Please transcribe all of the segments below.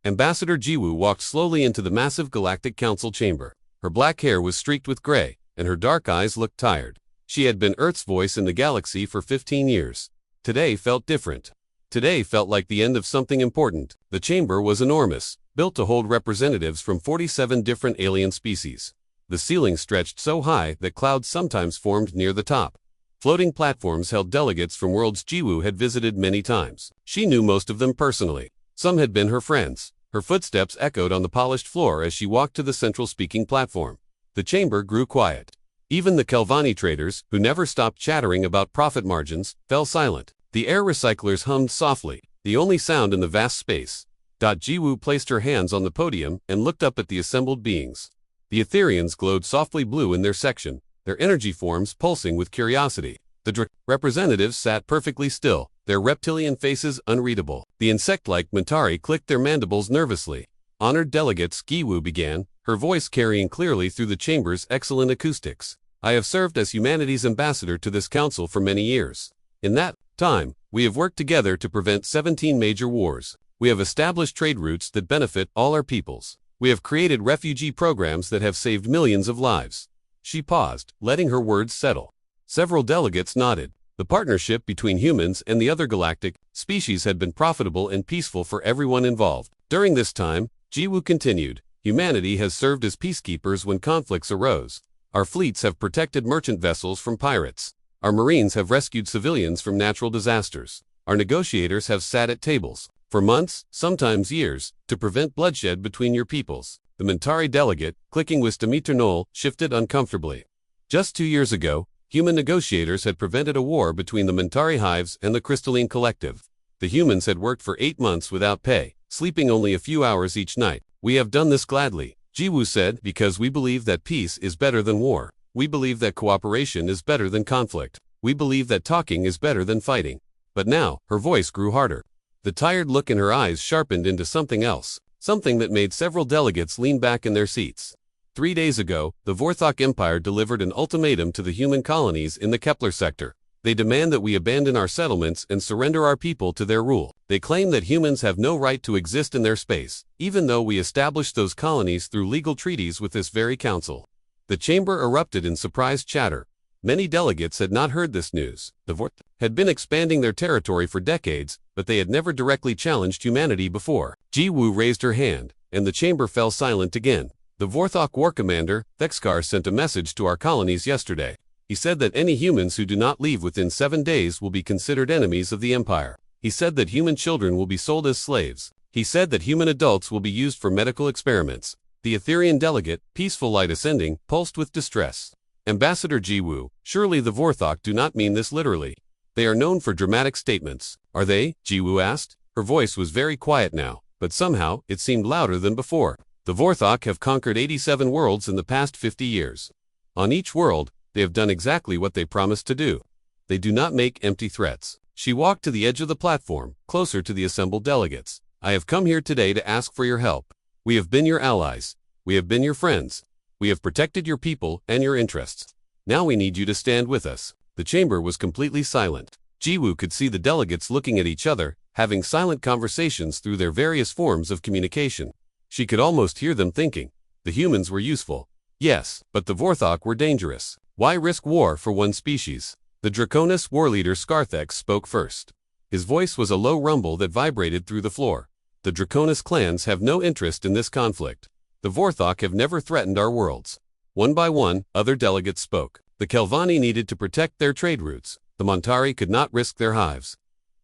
Ambassador Jiwoo walked slowly into the massive Galactic Council chamber. Her black hair was streaked with gray, and her dark eyes looked tired. She had been Earth's voice in the galaxy for 15 years. Today felt different. Today felt like the end of something important. The chamber was enormous, built to hold representatives from 47 different alien species. The ceiling stretched so high that clouds sometimes formed near the top. Floating platforms held delegates from worlds Jiwoo had visited many times. She knew most of them personally. Some had been her friends. Her footsteps echoed on the polished floor as she walked to the central speaking platform. The chamber grew quiet. Even the Kelvani traders, who never stopped chattering about profit margins, fell silent. The air recyclers hummed softly, the only sound in the vast space. Jiwoo placed her hands on the podium and looked up at the assembled beings. The Etherians glowed softly blue in their section, their energy forms pulsing with curiosity. The representatives sat perfectly still, their reptilian faces unreadable. The insect-like Mentari clicked their mandibles nervously. Honored delegates, Jiwoo began, her voice carrying clearly through the chamber's excellent acoustics. I have served as humanity's ambassador to this council for many years. In that time, we have worked together to prevent 17 major wars. We have established trade routes that benefit all our peoples. We have created refugee programs that have saved millions of lives. She paused, letting her words settle. Several delegates nodded. The partnership between humans and the other galactic species had been profitable and peaceful for everyone involved. During this time, Jiwoo continued, humanity has served as peacekeepers when conflicts arose. Our fleets have protected merchant vessels from pirates. Our marines have rescued civilians from natural disasters. Our negotiators have sat at tables, for months, sometimes years, to prevent bloodshed between your peoples. The Mentari delegate, clicking with Demeternol, shifted uncomfortably. Just 2 years ago, human negotiators had prevented a war between the Mentari hives and the Crystalline Collective. The humans had worked for 8 months without pay, sleeping only a few hours each night. We have done this gladly, Jiwoo said, because we believe that peace is better than war. We believe that cooperation is better than conflict. We believe that talking is better than fighting. But now, her voice grew harder. The tired look in her eyes sharpened into something else, something that made several delegates lean back in their seats. 3 days ago, the Vorthok Empire delivered an ultimatum to the human colonies in the Kepler sector. They demand that we abandon our settlements and surrender our people to their rule. They claim that humans have no right to exist in their space, even though we established those colonies through legal treaties with this very council. The chamber erupted in surprised chatter. Many delegates had not heard this news. The Vorthok had been expanding their territory for decades, but they had never directly challenged humanity before. Jiwoo raised her hand, and the chamber fell silent again. The Vorthok war commander, Thexkar, sent a message to our colonies yesterday. He said that any humans who do not leave within 7 days will be considered enemies of the Empire. He said that human children will be sold as slaves. He said that human adults will be used for medical experiments. The Etherian delegate, peaceful light ascending, pulsed with distress. Ambassador Jiwoo, surely the Vorthok do not mean this literally. They are known for dramatic statements. Are they? Jiwoo asked. Her voice was very quiet now, but somehow, it seemed louder than before. The Vorthok have conquered 87 worlds in the past 50 years. On each world, they have done exactly what they promised to do. They do not make empty threats. She walked to the edge of the platform, closer to the assembled delegates. I have come here today to ask for your help. We have been your allies. We have been your friends. We have protected your people and your interests. Now we need you to stand with us. The chamber was completely silent. Jiwoo could see the delegates looking at each other, having silent conversations through their various forms of communication. She could almost hear them thinking. The humans were useful. Yes, but the Vorthok were dangerous. Why risk war for one species? The Draconis war leader Scarthex spoke first. His voice was a low rumble that vibrated through the floor. The Draconis clans have no interest in this conflict. The Vorthok have never threatened our worlds. One by one, other delegates spoke. The Kelvani needed to protect their trade routes. The Mentari could not risk their hives.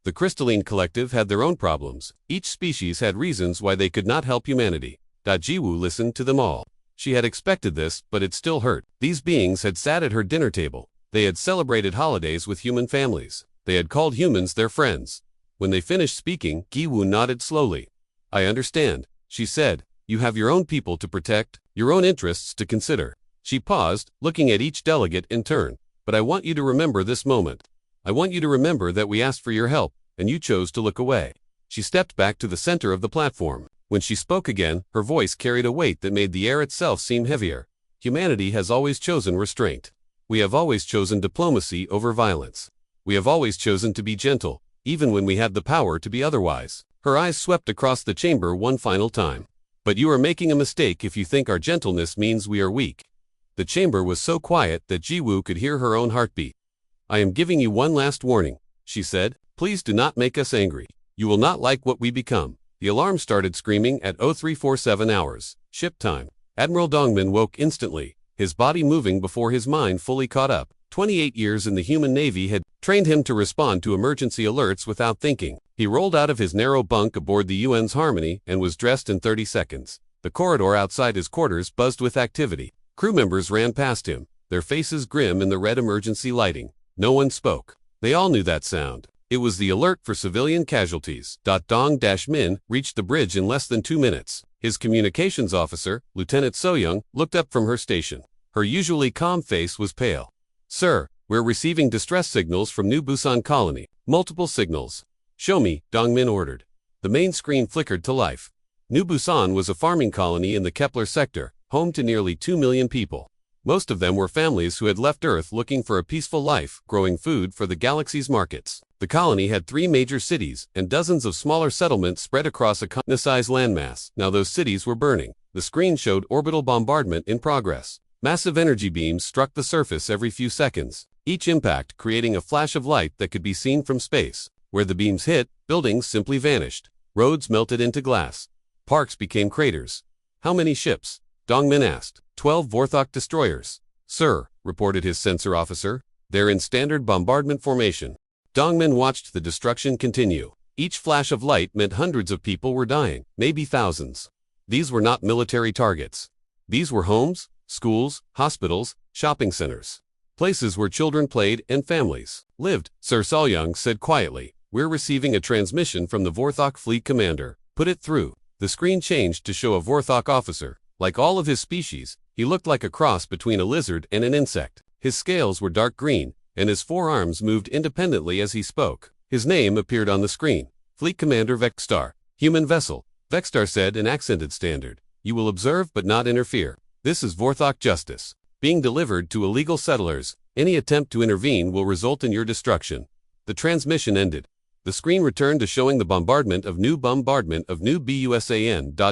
The Crystalline Collective had their own problems. Each species had reasons why they could not help humanity. Jiwoo listened to them all. She had expected this, but it still hurt. These beings had sat at her dinner table. They had celebrated holidays with human families. They had called humans their friends. When they finished speaking, Jiwoo nodded slowly. I understand, she said. You have your own people to protect, your own interests to consider. She paused, looking at each delegate in turn. But I want you to remember this moment. I want you to remember that we asked for your help, and you chose to look away. She stepped back to the center of the platform. When she spoke again, her voice carried a weight that made the air itself seem heavier. Humanity has always chosen restraint. We have always chosen diplomacy over violence. We have always chosen to be gentle, even when we had the power to be otherwise. Her eyes swept across the chamber one final time. But you are making a mistake if you think our gentleness means we are weak. The chamber was so quiet that Jiwoo could hear her own heartbeat. I am giving you one last warning, she said. Please do not make us angry. You will not like what we become. The alarm started screaming at 0347 hours, ship time. Admiral Dongmin woke instantly, his body moving before his mind fully caught up. 28 years in the human navy had trained him to respond to emergency alerts without thinking. He rolled out of his narrow bunk aboard the UN's Harmony and was dressed in 30 seconds. The corridor outside his quarters buzzed with activity. Crew members ran past him, their faces grim in the red emergency lighting. No one spoke. They all knew that sound. It was the alert for civilian casualties. Dong-Min reached the bridge in less than 2 minutes. His communications officer, Lieutenant Soyoung, looked up from her station. Her usually calm face was pale. Sir, we're receiving distress signals from New Busan Colony. Multiple signals. Show me, Dongmin ordered. The main screen flickered to life. New Busan was a farming colony in the Kepler sector, home to nearly 2 million people. Most of them were families who had left Earth looking for a peaceful life, growing food for the galaxy's markets. The colony had 3 major cities and dozens of smaller settlements spread across a continent-sized landmass. Now those cities were burning. The screen showed orbital bombardment in progress. Massive energy beams struck the surface every few seconds, each impact creating a flash of light that could be seen from space. Where the beams hit, buildings simply vanished. Roads melted into glass. Parks became craters. How many ships? Dongmin asked. 12 Vorthok destroyers. Sir, reported his sensor officer. They're in standard bombardment formation. Dongmin watched the destruction continue. Each flash of light meant hundreds of people were dying, maybe thousands. These were not military targets. These were homes, schools, hospitals, shopping centers. Places where children played and families lived. Sir Soyoung said quietly, we're receiving a transmission from the Vorthok fleet commander. Put it through. The screen changed to show a Vorthok officer. Like all of his species, he looked like a cross between a lizard and an insect. His scales were dark green, and his forearms moved independently as he spoke. His name appeared on the screen. Fleet Commander Vexstar. Human vessel. Vexstar said in accented standard. You will observe but not interfere. This is Vorthok justice. Being delivered to illegal settlers. Any attempt to intervene will result in your destruction. The transmission ended. The screen returned to showing the bombardment of New Busan.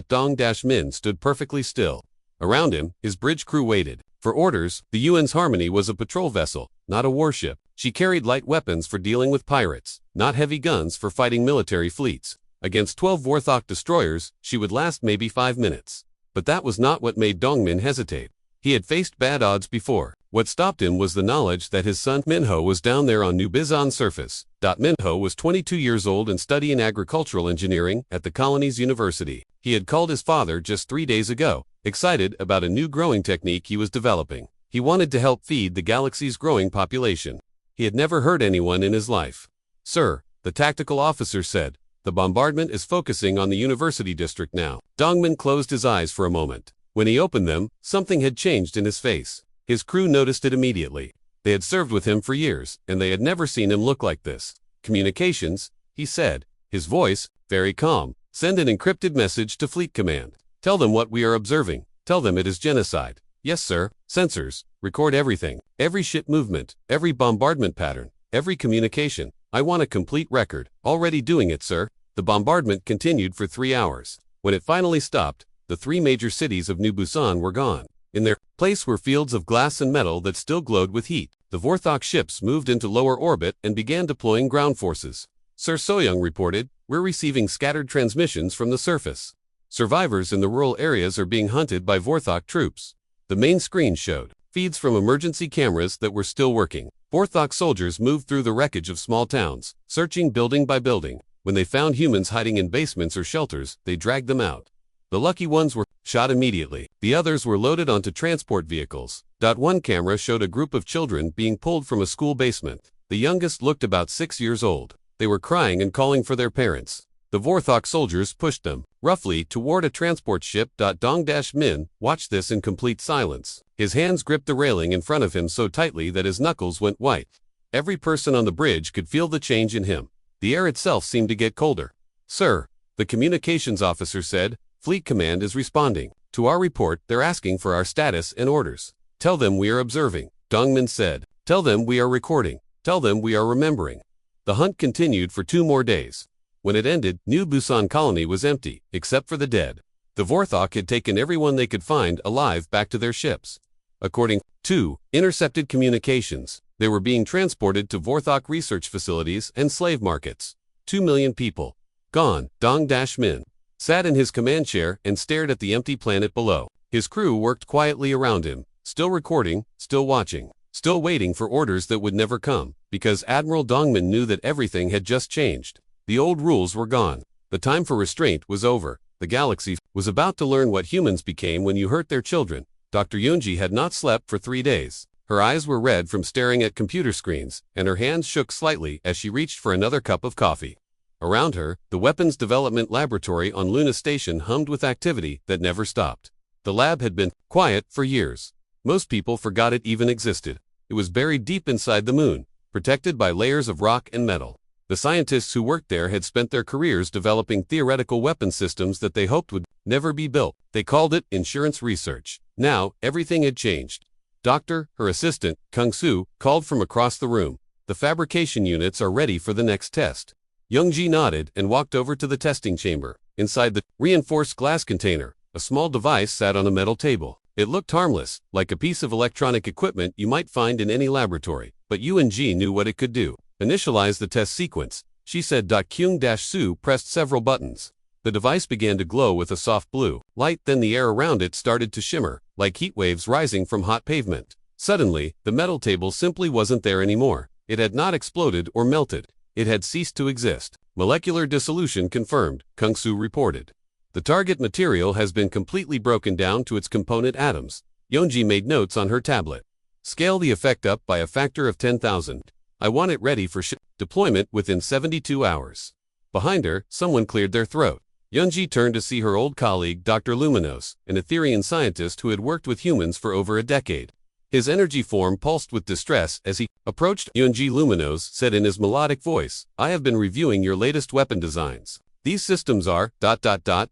Dong-Min stood perfectly still. Around him, his bridge crew waited. For orders, the UN's Harmony was a patrol vessel, not a warship. She carried light weapons for dealing with pirates, not heavy guns for fighting military fleets. Against 12 Vorthok destroyers, she would last maybe 5 minutes. But that was not what made Dongmin hesitate. He had faced bad odds before. What stopped him was the knowledge that his son Minho was down there on New Busan's surface. Minho was 22 years old and studying agricultural engineering at the colony's university. He had called his father just 3 days ago, excited about a new growing technique he was developing. He wanted to help feed the galaxy's growing population. He had never hurt anyone in his life. Sir, the tactical officer said, the bombardment is focusing on the university district now. Dongmin closed his eyes for a moment. When he opened them, something had changed in his face. His crew noticed it immediately. They had served with him for years, and they had never seen him look like this. Communications, he said, his voice, very calm. Send an encrypted message to Fleet Command. Tell them what we are observing. Tell them it is genocide. Yes, sir. Sensors, record everything. Every ship movement, every bombardment pattern, every communication. I want a complete record. Already doing it, sir. The bombardment continued for 3 hours. When it finally stopped, the 3 major cities of New Busan were gone. In their place were fields of glass and metal that still glowed with heat. The Vorthok ships moved into lower orbit and began deploying ground forces. Sir Soyoung reported, we're receiving scattered transmissions from the surface. Survivors in the rural areas are being hunted by Vorthok troops. The main screen showed feeds from emergency cameras that were still working. Vorthok soldiers moved through the wreckage of small towns, searching building by building. When they found humans hiding in basements or shelters, they dragged them out. The lucky ones were shot immediately. The others were loaded onto transport vehicles. One camera showed a group of children being pulled from a school basement. The youngest looked about 6 years old. They were crying and calling for their parents. The Vorthok soldiers pushed them, roughly, toward a transport ship. Dong-Min watched this in complete silence. His hands gripped the railing in front of him so tightly that his knuckles went white. Every person on the bridge could feel the change in him. The air itself seemed to get colder. Sir, the communications officer said, Fleet Command is responding. To our report, they're asking for our status and orders. Tell them we are observing. Dongmin said. Tell them we are recording. Tell them we are remembering. The hunt continued for 2 more days. When it ended, New Busan colony was empty, except for the dead. The Vorthok had taken everyone they could find alive back to their ships. According to intercepted communications, they were being transported to Vorthok research facilities and slave markets. 2 million people. Gone. Dong Min sat in his command chair and stared at the empty planet below. His crew worked quietly around him, still recording, still watching, still waiting for orders that would never come, because Admiral Dongmin knew that everything had just changed. The old rules were gone. The time for restraint was over. The galaxy was about to learn what humans became when you hurt their children. Dr. Yunji had not slept for 3 days. Her eyes were red from staring at computer screens, and her hands shook slightly as she reached for another cup of coffee. Around her, the weapons development laboratory on Luna Station hummed with activity that never stopped. The lab had been quiet for years. Most people forgot it even existed. It was buried deep inside the moon, protected by layers of rock and metal. The scientists who worked there had spent their careers developing theoretical weapon systems that they hoped would never be built. They called it insurance research. Now, everything had changed. Doctor, her assistant, Kung Su, called from across the room. The fabrication units are ready for the next test. Youngji nodded and walked over to the testing chamber. Inside the reinforced glass container, a small device sat on a metal table. It looked harmless, like a piece of electronic equipment you might find in any laboratory, but Yuan-ji knew what it could do. Initialize the test sequence, she said. Kyung-Su pressed several buttons. The device began to glow with a soft blue light, then the air around it started to shimmer, like heat waves rising from hot pavement. Suddenly, the metal table simply wasn't there anymore. It had not exploded or melted. It had ceased to exist. Molecular dissolution confirmed, Kung Su reported. The target material has been completely broken down to its component atoms. Yonji made notes on her tablet. Scale the effect up by a factor of 10,000. I want it ready for deployment within 72 hours. Behind her, someone cleared their throat. Yunji turned to see her old colleague, Dr. Luminos, an Etherian scientist who had worked with humans for over a decade. His energy form pulsed with distress as he approached. Yunji. Luminos said in his melodic voice, I have been reviewing your latest weapon designs. These systems are ...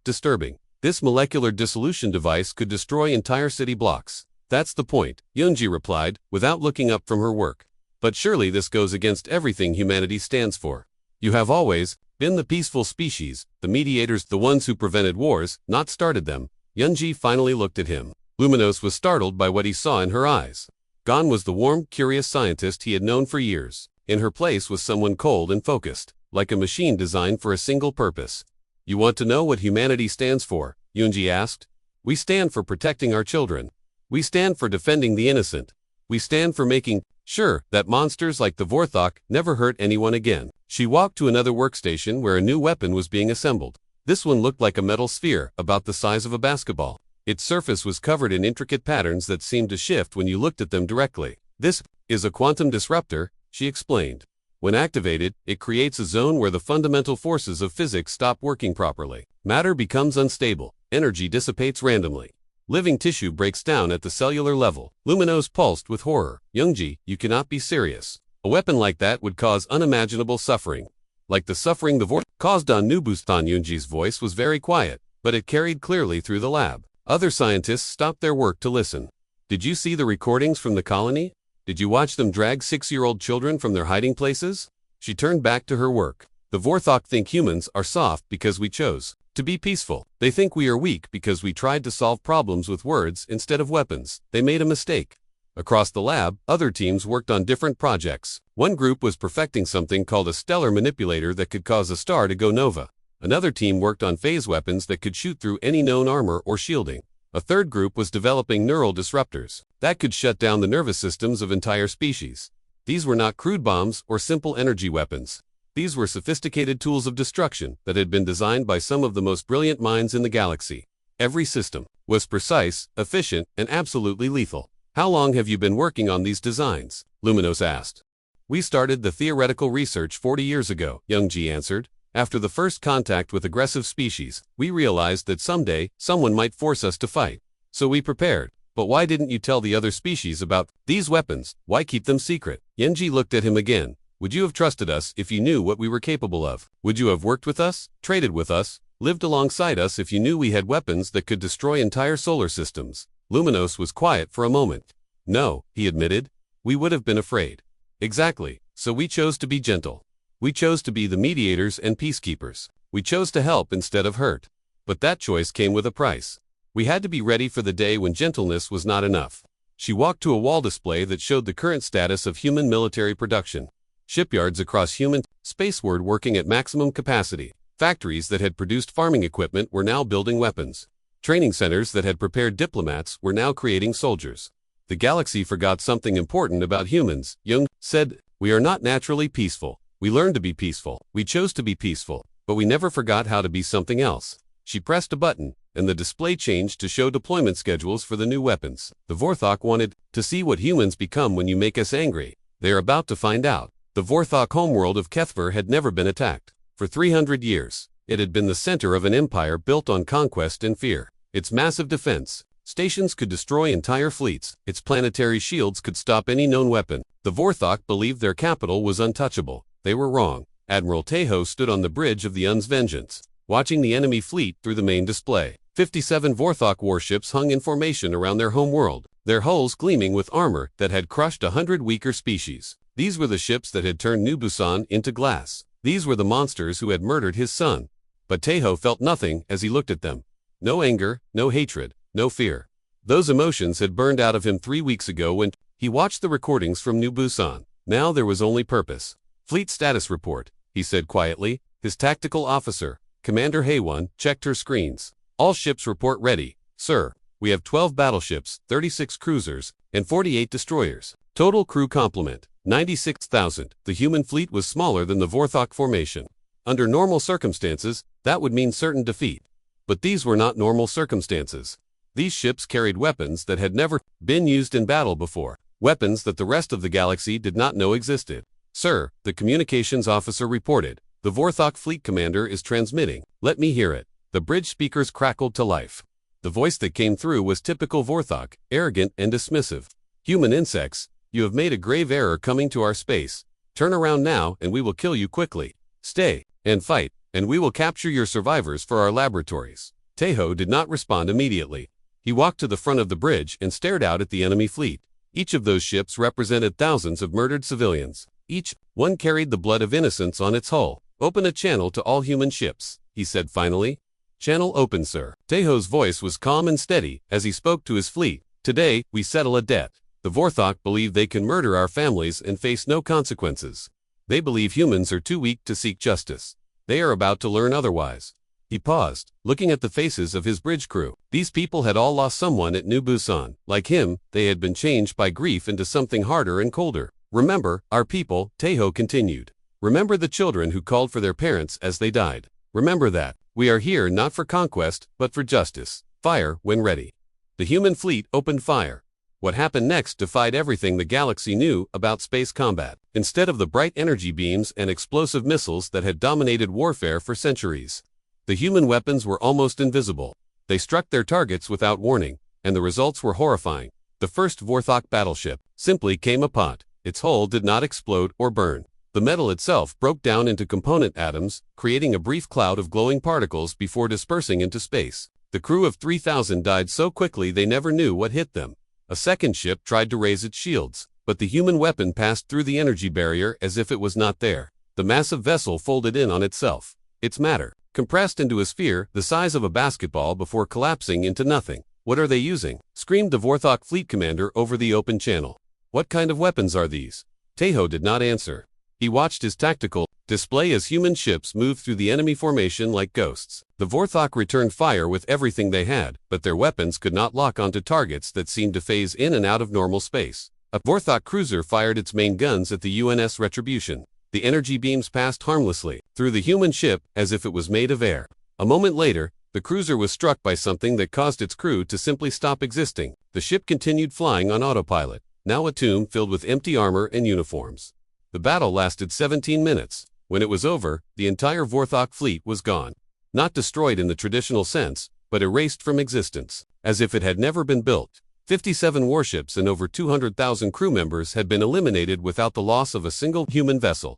disturbing. This molecular dissolution device could destroy entire city blocks. That's the point, Yunji replied, without looking up from her work. But surely this goes against everything humanity stands for. You have always been the peaceful species, the mediators, the ones who prevented wars, not started them. Yunji finally looked at him. Luminos was startled by what he saw in her eyes. Gone was the warm, curious scientist he had known for years. In her place was someone cold and focused, like a machine designed for a single purpose. You want to know what humanity stands for? Yunji asked. We stand for protecting our children. We stand for defending the innocent. We stand for making sure that monsters like the Vorthok never hurt anyone again. She walked to another workstation where a new weapon was being assembled. This one looked like a metal sphere, about the size of a basketball. Its surface was covered in intricate patterns that seemed to shift when you looked at them directly. This is a quantum disruptor, she explained. When activated, it creates a zone where the fundamental forces of physics stop working properly. Matter becomes unstable. Energy dissipates randomly. Living tissue breaks down at the cellular level. Luminos pulsed with horror. Youngji, you cannot be serious. A weapon like that would cause unimaginable suffering. Like the suffering the Vorthok caused on Nubustan. Yunji's voice was very quiet, but it carried clearly through the lab. Other scientists stopped their work to listen. Did you see the recordings from the colony? Did you watch them drag 6-year-old children from their hiding places? She turned back to her work. The Vorthok think humans are soft because we chose to be peaceful. They think we are weak because we tried to solve problems with words instead of weapons. They made a mistake. Across the lab, other teams worked on different projects. One group was perfecting something called a stellar manipulator that could cause a star to go nova. Another team worked on phase weapons that could shoot through any known armor or shielding. A third group was developing neural disruptors that could shut down the nervous systems of entire species. These were not crude bombs or simple energy weapons. These were sophisticated tools of destruction that had been designed by some of the most brilliant minds in the galaxy. Every system was precise, efficient, and absolutely lethal. How long have you been working on these designs? Luminos asked. We started the theoretical research 40 years ago, Youngji answered. After the first contact with aggressive species, we realized that someday, someone might force us to fight. So we prepared. But why didn't you tell the other species about these weapons? Why keep them secret? Yunji looked at him again. Would you have trusted us if you knew what we were capable of? Would you have worked with us, traded with us, lived alongside us if you knew we had weapons that could destroy entire solar systems? Luminos was quiet for a moment. No, he admitted. We would have been afraid. Exactly, so we chose to be gentle. We chose to be the mediators and peacekeepers. We chose to help instead of hurt. But that choice came with a price. We had to be ready for the day when gentleness was not enough. She walked to a wall display that showed the current status of human military production. Shipyards across human space were working at maximum capacity. Factories that had produced farming equipment were now building weapons. Training centers that had prepared diplomats were now creating soldiers. The galaxy forgot something important about humans. Jung said, "We are not naturally peaceful. We learned to be peaceful. We chose to be peaceful, but we never forgot how to be something else." She pressed a button, and the display changed to show deployment schedules for the new weapons. The Vorthok wanted to see what humans become when you make us angry. They are about to find out. The Vorthok homeworld of Kethver had never been attacked. For 300 years, it had been the center of an empire built on conquest and fear. Its massive defense stations could destroy entire fleets. Its planetary shields could stop any known weapon. The Vorthok believed their capital was untouchable. They were wrong. Admiral Tejo stood on the bridge of the Un's Vengeance, watching the enemy fleet through the main display. 57 Vorthok warships hung in formation around their home world, their hulls gleaming with armor that had crushed 100 weaker species. These were the ships that had turned New Busan into glass. These were the monsters who had murdered his son. But Tejo felt nothing as he looked at them. No anger, no hatred, no fear. Those emotions had burned out of him 3 weeks ago when he watched the recordings from New Busan. Now there was only purpose. "Fleet status report," he said quietly. His tactical officer, Commander Haewon, checked her screens. "All ships report ready, sir. We have 12 battleships, 36 cruisers, and 48 destroyers. Total crew complement, 96,000. The human fleet was smaller than the Vorthok formation. Under normal circumstances, that would mean certain defeat. But these were not normal circumstances. These ships carried weapons that had never been used in battle before, weapons that the rest of the galaxy did not know existed. "Sir," the communications officer reported, "the Vorthok fleet commander is transmitting. Let me hear it." The bridge speakers crackled to life. The voice that came through was typical Vorthok, arrogant and dismissive. "Human insects, you have made a grave error coming to our space. Turn around now and we will kill you quickly. Stay and fight, and we will capture your survivors for our laboratories." Tejo did not respond immediately. He walked to the front of the bridge and stared out at the enemy fleet. Each of those ships represented thousands of murdered civilians. Each one carried the blood of innocents on its hull. "Open a channel to all human ships," he said finally. "Channel open, sir." Tejo's voice was calm and steady as he spoke to his fleet. "Today, we settle a debt. The Vorthok believe they can murder our families and face no consequences. They believe humans are too weak to seek justice. They are about to learn otherwise." He paused, looking at the faces of his bridge crew. These people had all lost someone at New Busan. Like him, they had been changed by grief into something harder and colder. "Remember, our people," Tejo continued. "Remember the children who called for their parents as they died. Remember that. We are here not for conquest, but for justice. Fire when ready." The human fleet opened fire. What happened next defied everything the galaxy knew about space combat. Instead of the bright energy beams and explosive missiles that had dominated warfare for centuries, the human weapons were almost invisible. They struck their targets without warning, and the results were horrifying. The first Vorthok battleship simply came apart. Its hull did not explode or burn. The metal itself broke down into component atoms, creating a brief cloud of glowing particles before dispersing into space. The crew of 3,000 died so quickly they never knew what hit them. A second ship tried to raise its shields, but the human weapon passed through the energy barrier as if it was not there. The massive vessel folded in on itself. Its matter compressed into a sphere the size of a basketball before collapsing into nothing. "What are they using?" screamed the Vorthok fleet commander over the open channel. "What kind of weapons are these?" Tejo did not answer. He watched his tactical display as human ships moved through the enemy formation like ghosts. The Vorthok returned fire with everything they had, but their weapons could not lock onto targets that seemed to phase in and out of normal space. A Vorthok cruiser fired its main guns at the UNS Retribution. The energy beams passed harmlessly through the human ship as if it was made of air. A moment later, the cruiser was struck by something that caused its crew to simply stop existing. The ship continued flying on autopilot, now a tomb filled with empty armor and uniforms. The battle lasted 17 minutes. When it was over, the entire Vorthok fleet was gone. Not destroyed in the traditional sense, but erased from existence, as if it had never been built. 57 warships and over 200,000 crew members had been eliminated without the loss of a single human vessel.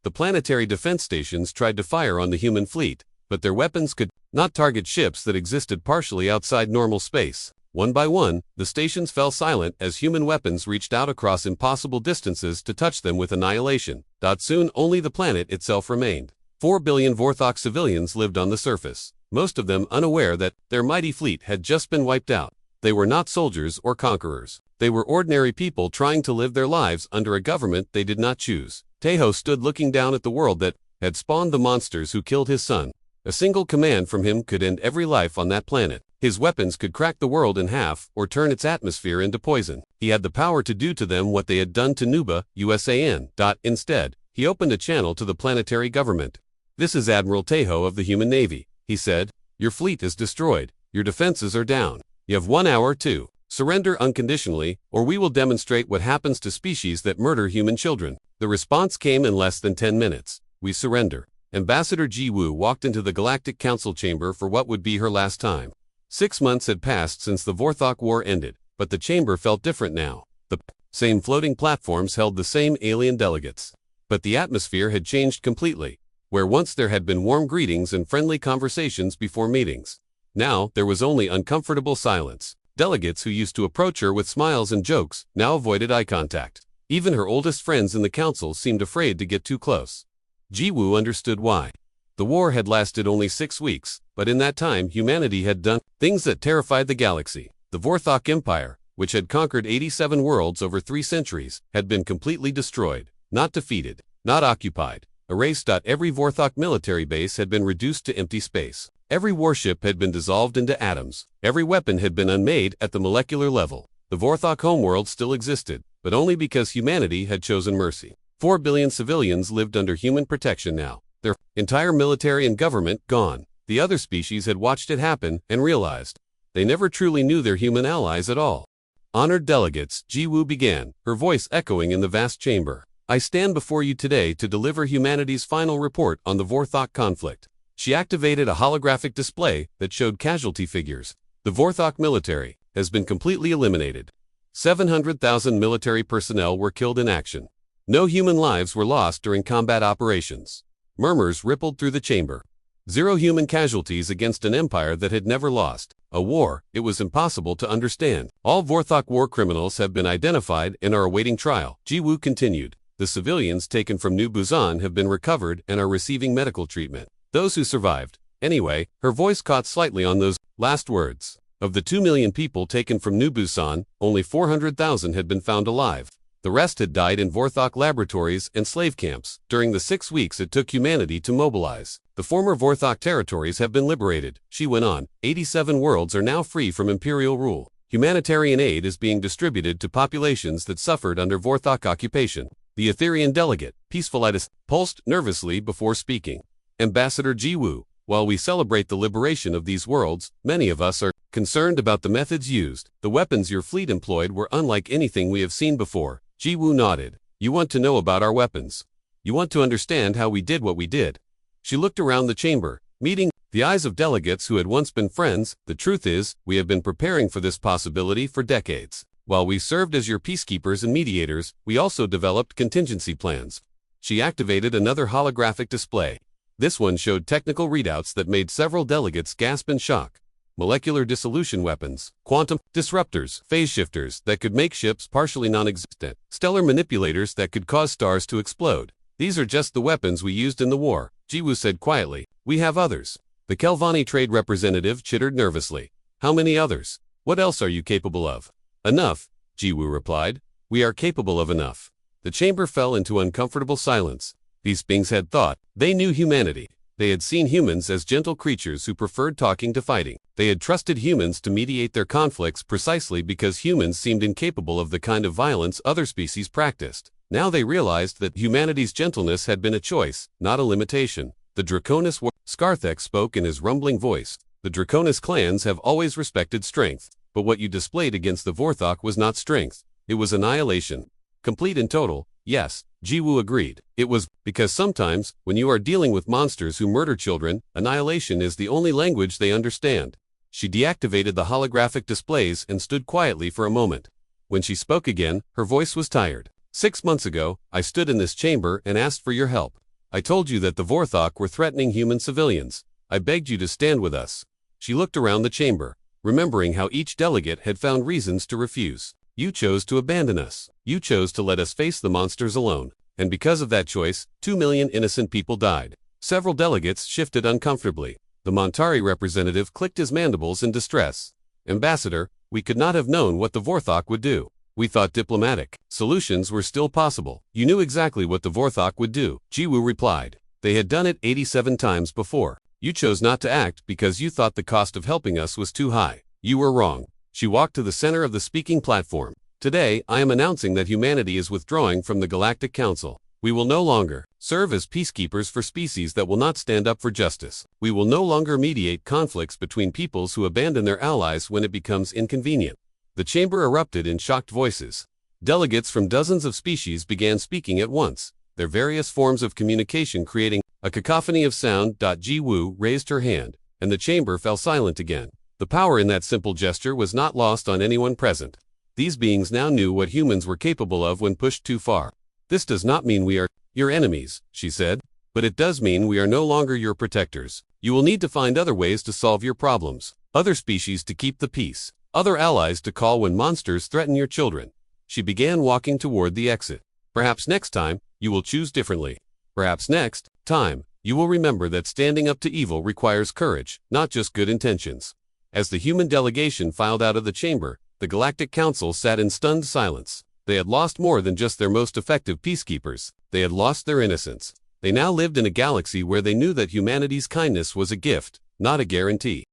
The planetary defense stations tried to fire on the human fleet, but their weapons could not target ships that existed partially outside normal space. One by one, the stations fell silent as human weapons reached out across impossible distances to touch them with annihilation. Soon only the planet itself remained. 4 billion Vorthok civilians lived on the surface, most of them unaware that their mighty fleet had just been wiped out. They were not soldiers or conquerors. They were ordinary people trying to live their lives under a government they did not choose. Tejo stood looking down at the world that had spawned the monsters who killed his son. A single command from him could end every life on that planet. His weapons could crack the world in half or turn its atmosphere into poison. He had the power to do to them what they had done to Nuba, USAN. Instead, he opened a channel to the planetary government. "This is Admiral Tejo of the human navy," he said. "Your fleet is destroyed. Your defenses are down. You have 1 hour to surrender unconditionally, or we will demonstrate what happens to species that murder human children." The response came in less than 10 minutes. "We surrender." Ambassador Ji Woo walked into the Galactic Council chamber for what would be her last time. 6 months had passed since the Vorthok War ended, but the chamber felt different now. The same floating platforms held the same alien delegates. But the atmosphere had changed completely. Where once there had been warm greetings and friendly conversations before meetings, now there was only uncomfortable silence. Delegates who used to approach her with smiles and jokes now avoided eye contact. Even her oldest friends in the council seemed afraid to get too close. Ji Woo understood why. The war had lasted only 6 weeks, but in that time humanity had done things that terrified the galaxy. The Vorthok Empire, which had conquered 87 worlds over 3 centuries, had been completely destroyed, not defeated, not occupied, erased. Every Vorthok military base had been reduced to empty space. Every warship had been dissolved into atoms. Every weapon had been unmade at the molecular level. The Vorthok homeworld still existed, but only because humanity had chosen mercy. 4 billion civilians lived under human protection now, their entire military and government gone. The other species had watched it happen and realized they never truly knew their human allies at all. "Honored delegates," Ji Woo began, her voice echoing in the vast chamber. "I stand before you today to deliver humanity's final report on the Vorthok conflict." She activated a holographic display that showed casualty figures. The Vorthok military has been completely eliminated. 700,000 military personnel were killed in action. No human lives were lost during combat operations. Murmurs rippled through the chamber. 0 human casualties against an empire that had never lost. A war it was impossible to understand. "All Vorthok war criminals have been identified and are awaiting trial," Ji Woo continued. "The civilians taken from New Busan have been recovered and are receiving medical treatment. Those who survived." Anyway, her voice caught slightly on those last words. Of the 2 million people taken from New Busan, only 400,000 had been found alive. The rest had died in Vorthok laboratories and slave camps during the 6 weeks it took humanity to mobilize. "The former Vorthok territories have been liberated," she went on. 87 worlds are now free from imperial rule. Humanitarian aid is being distributed to populations that suffered under Vorthok occupation. The Etherian delegate, Peacefullitis, pulsed nervously before speaking. "Ambassador Ji Woo, while we celebrate the liberation of these worlds, many of us are concerned about the methods used. The weapons your fleet employed were unlike anything we have seen before." Ji Woo nodded. "You want to know about our weapons. You want to understand how we did what we did." She looked around the chamber, meeting the eyes of delegates who had once been friends. "The truth is, we have been preparing for this possibility for decades. While we served as your peacekeepers and mediators, we also developed contingency plans." She activated another holographic display. This one showed technical readouts that made several delegates gasp in shock. Molecular dissolution weapons, quantum disruptors, phase shifters that could make ships partially non-existent, stellar manipulators that could cause stars to explode. "These are just the weapons we used in the war," Ji Woo said quietly. "We have others." The Kelvani trade representative chittered nervously. "How many others? What else are you capable of?" "Enough," Ji Woo replied. "We are capable of enough." The chamber fell into uncomfortable silence. These beings had thought they knew humanity. They had seen humans as gentle creatures who preferred talking to fighting. They had trusted humans to mediate their conflicts precisely because humans seemed incapable of the kind of violence other species practiced. Now they realized that humanity's gentleness had been a choice, not a limitation. "The Draconis Scarthek spoke in his rumbling voice. "The Draconis clans have always respected strength, but what you displayed against the Vorthok was not strength. It was annihilation. Complete and total." "Yes," Ji Woo agreed. "It was because sometimes, when you are dealing with monsters who murder children, annihilation is the only language they understand." She deactivated the holographic displays and stood quietly for a moment. When she spoke again, her voice was tired. 6 months ago, I stood in this chamber and asked for your help. I told you that the Vorthok were threatening human civilians. I begged you to stand with us." She looked around the chamber. remembering how each delegate had found reasons to refuse. You chose to abandon us. You chose to let us face the monsters alone. And because of that choice, 2 million innocent people died. Several delegates shifted uncomfortably. The Montari representative clicked his mandibles in distress. Ambassador, we could not have known what the Vorthok would do. We thought diplomatic solutions were still possible. You knew exactly what the Vorthok would do, Jiwoo replied. They had done it 87 times before. You chose not to act because you thought the cost of helping us was too high. You were wrong. She walked to the center of the speaking platform. Today, I am announcing that humanity is withdrawing from the Galactic Council. We will no longer serve as peacekeepers for species that will not stand up for justice. We will no longer mediate conflicts between peoples who abandon their allies when it becomes inconvenient. The chamber erupted in shocked voices. Delegates from dozens of species began speaking at once, their various forms of communication creating a cacophony of sound. Jiwoo raised her hand, and the chamber fell silent again. The power in that simple gesture was not lost on anyone present. These beings now knew what humans were capable of when pushed too far. This does not mean we are your enemies, she said, but it does mean we are no longer your protectors. You will need to find other ways to solve your problems, other species to keep the peace, other allies to call when monsters threaten your children. She began walking toward the exit. Perhaps next time, you will choose differently. Perhaps next time, you will remember that standing up to evil requires courage, not just good intentions. As the human delegation filed out of the chamber, the Galactic Council sat in stunned silence. They had lost more than just their most effective peacekeepers. They had lost their innocence. They now lived in a galaxy where they knew that humanity's kindness was a gift, not a guarantee.